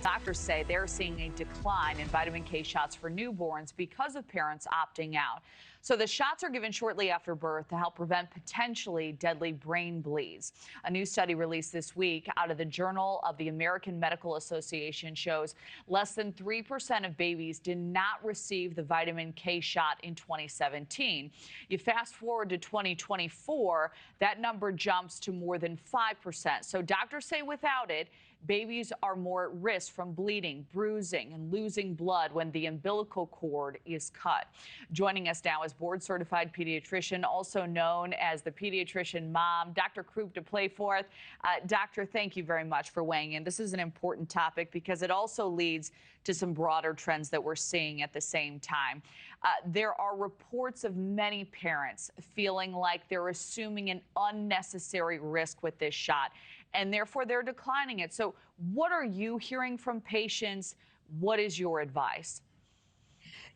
doctors say they're seeing a decline in vitamin K shots for newborns because of parents opting out. So the shots are given shortly after birth to help prevent potentially deadly brain bleeds. A new study released this week out of the Journal of the American Medical Association shows less than 3% of babies did not receive the vitamin K shot in 2017. You fast forward to 2024, that number jumps to more than 5%. So doctors say without it, babies are more at risk from bleeding, bruising, and losing blood when the umbilical cord is cut. Joining us now is board-certified pediatrician, also known as the Pediatrician Mom, Dr. Krupa Playforth. Doctor, thank you very much for weighing in. This is an important topic because it also leads to some broader trends that we're seeing at the same time. There are reports of many parents feeling like they're assuming an unnecessary risk with this shot, and therefore they're declining it. So what are you hearing from patients? What is your advice?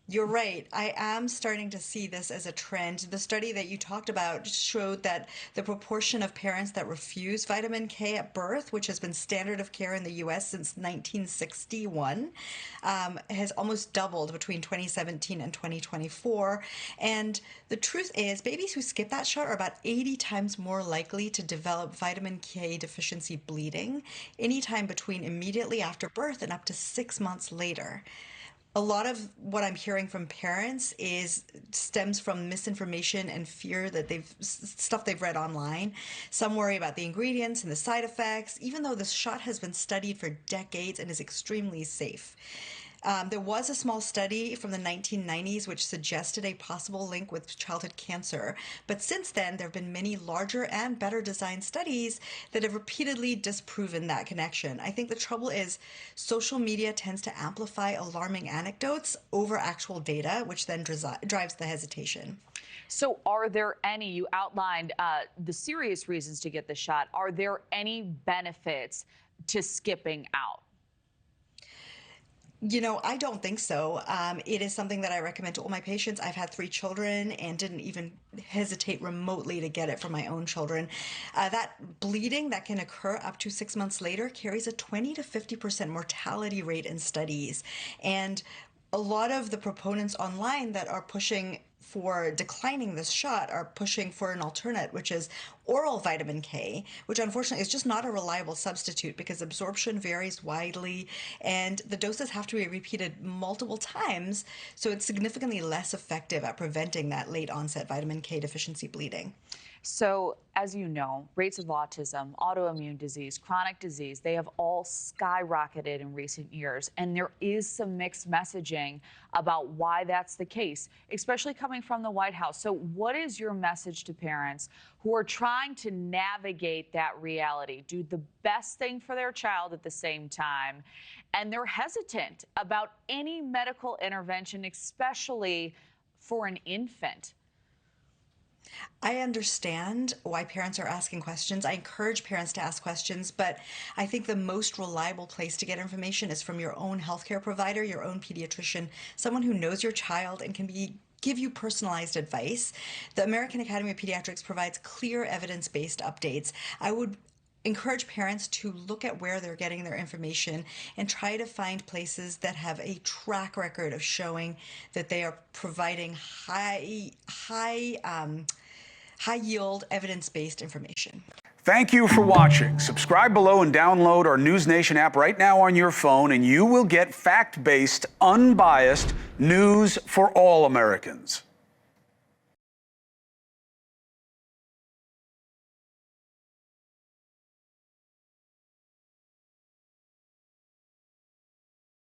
You're right. I am starting to see this as a trend. The study that you talked about showed that the proportion of parents that refuse vitamin K at birth, which has been standard of care in the U.S. since 1961, has almost doubled between 2017 and 2024. And the truth is, babies who skip that shot are about 80 times more likely to develop vitamin K deficiency bleeding anytime between immediately after birth and up to 6 months later. A lot of what I'm hearing from parents stems from misinformation and fear that stuff they've read online. Some worry about the ingredients and the side effects, even though this shot has been studied for decades and is extremely safe. There was a small study from the 1990s which suggested a possible link with childhood cancer, but since then there have been many larger and better designed studies that have repeatedly disproven that connection. I think the trouble is social media tends to amplify alarming anecdotes over actual data, which then drives the hesitation. So are there any, you outlined the serious reasons to get the shot, are there any benefits to skipping out? You know, I don't think so. It is something that I recommend to all my patients. I've had 3 children and didn't even hesitate remotely to get it for my own children. That bleeding that can occur up to 6 months later carries a 20 to 50% mortality rate in studies. And a lot of the proponents online that are pushing for declining this shot are pushing for an alternate, which is oral vitamin K, which unfortunately is just not a reliable substitute because absorption varies widely and the doses have to be repeated multiple times, so it's significantly less effective at preventing that late onset vitamin K deficiency bleeding. So, as you know, rates of autism, autoimmune disease, chronic disease, they have all skyrocketed in recent years. And there is some mixed messaging about why that's the case, especially coming from the White House. So what is your message to parents who are trying to navigate that reality, do the best thing for their child at the same time, and they're hesitant about any medical intervention, especially for an infant? I understand why parents are asking questions. I encourage parents to ask questions, but I think the most reliable place to get information is from your own healthcare provider, your own pediatrician, someone who knows your child and can give you personalized advice. The American Academy of Pediatrics provides clear evidence-based updates. I would encourage parents to look at where they're getting their information and try to find places that have a track record of showing that they are providing high yield evidence-based information. Thank you for watching. Subscribe below and download our NewsNation app right now on your phone, and you will get fact-based, unbiased news for all Americans.